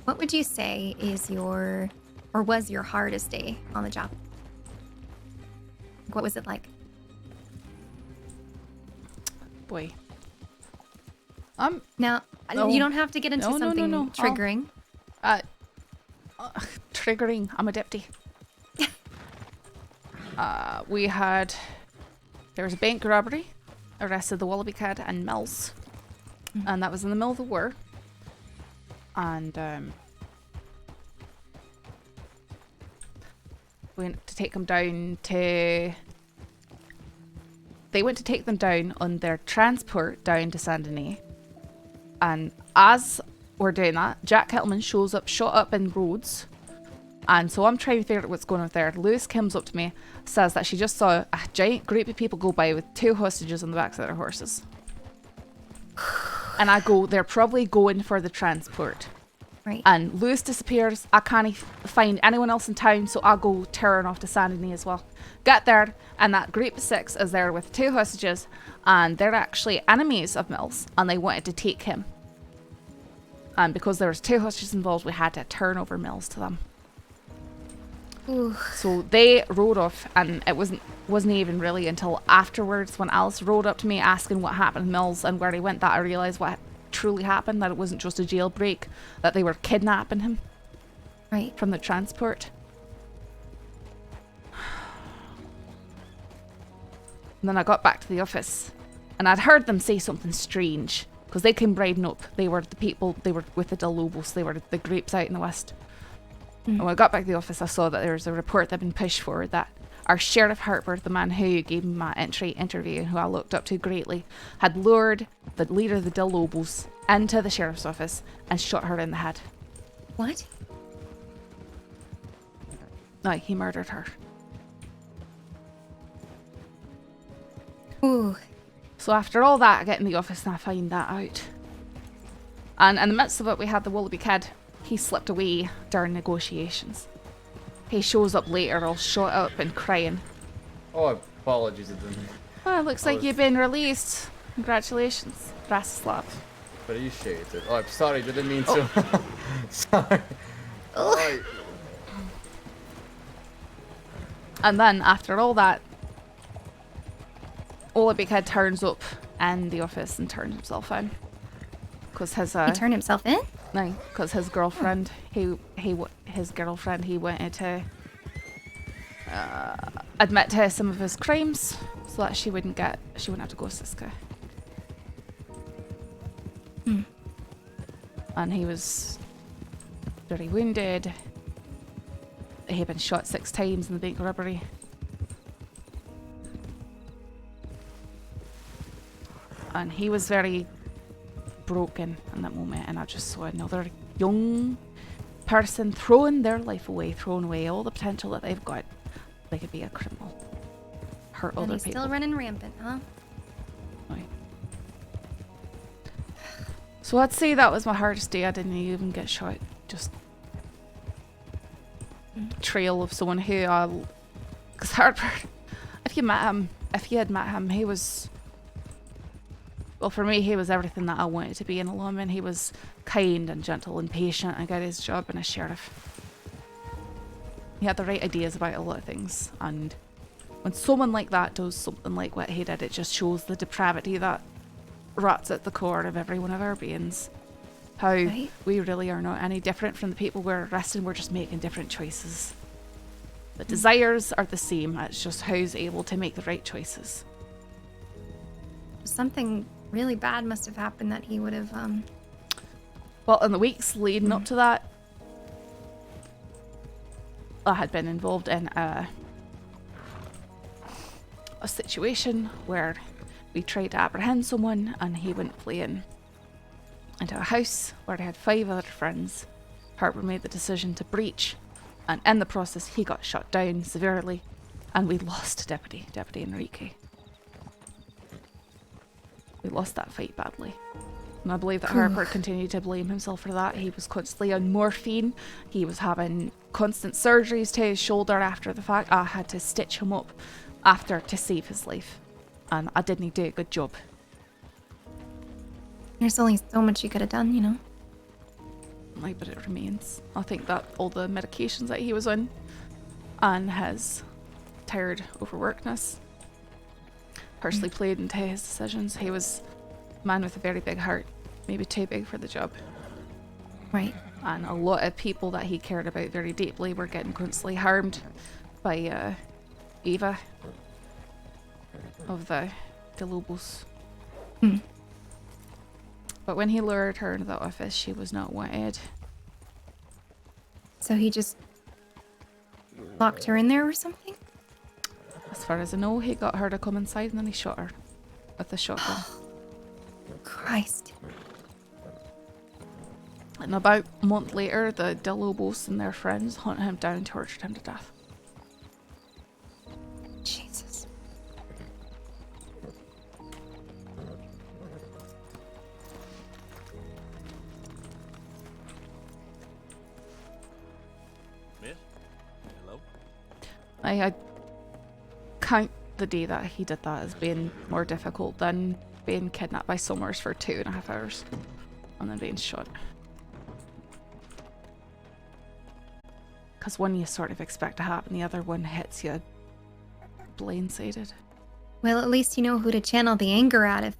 What would you say is your, or was your hardest day on the job? What was it like? Boy. Now, No. you don't have to get into something No. triggering. Triggering. I'm a deputy. There was a bank robbery, arrested the Wallaby Cat and Mills. And that was in the middle of the war. And we went to take them down to... They went to take them down on their transport down to Saint Denis. And as we're doing that, Jack Kettleman shows up, shot up in Rhodes. And so I'm trying to figure out what's going on there. Lewis comes up to me, says that she just saw a giant group of people go by with 2 hostages on the backs of their horses. And I go, they're probably going for the transport. Right. And Lewis disappears. I can't find anyone else in town, so I go tearing off to Saint Denis as well. Get there, and that group of 6 is there with 2 hostages, and they're actually enemies of Mills, and they wanted to take him. And because there was 2 hostages involved, we had to turn over Mills to them. Ooh. So they rode off, and it wasn't even really until afterwards when Alice rode up to me asking what happened to Mills and where he went that I realised what truly happened, that it wasn't just a jailbreak, that they were kidnapping him from the transport. And then I got back to the office and I'd heard them say something strange because they came riding up. They were the people, they were with the Del Lobos, they were the grapes out in the west. And when I got back to the office, I saw that there was a report that had been pushed forward that our Sheriff Harper, the man who gave me my interview, who I looked up to greatly, had lured the leader of the Del Lobos into the sheriff's office and shot her in the head. What? No, he murdered her. Ooh. So after all that, I get in the office and I find that out. And in the midst of it, we had the Wallaby Kid. He slipped away during negotiations. He shows up later all shot up and crying. Oh, apologies. It didn't. Oh, it looks like you've been released. Congratulations. Brass slap. Appreciate it. Oh, I'm sorry. Didn't mean to. Sorry. Oh. And then after all that, Wallaby Kid turns up in the office and turns himself in. Because his He turned himself in? No, because his girlfriend, he wanted to admit to some of his crimes so that she wouldn't have to go to Cisco. And he was very wounded. He had been shot 6 times in the bank robbery. And he was very broken in that moment, and I just saw another young person throwing their life away, throwing away all the potential that they've got. They could be a criminal, hurt And other he's people. still running rampant, huh? Right. So I'd say that was my hardest day. I didn't even get shot. Just trail of someone who because Harper, if you had met him, he was. Well, for me, he was everything that I wanted to be in a lawman. He was kind and gentle and patient and got his job and a sheriff. He had the right ideas about a lot of things. And when someone like that does something like what he did, it just shows the depravity that rots at the core of every one of our beings. How we really are not any different from the people we're arresting. We're just making different choices. The desires are the same. It's just who's able to make the right choices. Something really bad must have happened that he would have Well, in the weeks leading up to that, I had been involved in a situation where we tried to apprehend someone and he went fleeing into a house where they had 5 other friends. Harper made the decision to breach, and in the process he got shot down severely, and we lost Deputy Enrique. We lost that fight badly. And I believe that Harper continued to blame himself for that. He was constantly on morphine. He was having constant surgeries to his shoulder after the fact. I had to stitch him up after to save his life. And I didn't do a good job. There's only so much you could have done, you know? certainly, but it remains. I think that all the medications that he was on and his tired overworkedness personally played into his decisions. He was a man with a very big heart, maybe too big for the job. Right. And a lot of people that he cared about very deeply were getting constantly harmed by Eva of the Lobos. But when he lured her into the office, she was not wanted. So he just locked her in there or something? As far as I know, he got her to come inside and then he shot her with the shotgun. Christ. And about a month later, the Lobos and their friends hunted him down and tortured him to death. Jesus. Miss? Hello? I count the day that he did that as being more difficult than being kidnapped by Summers for 2.5 hours and then being shot. Because one you sort of expect to happen, the other one hits you blindsided. Well, at least you know who to channel the anger at if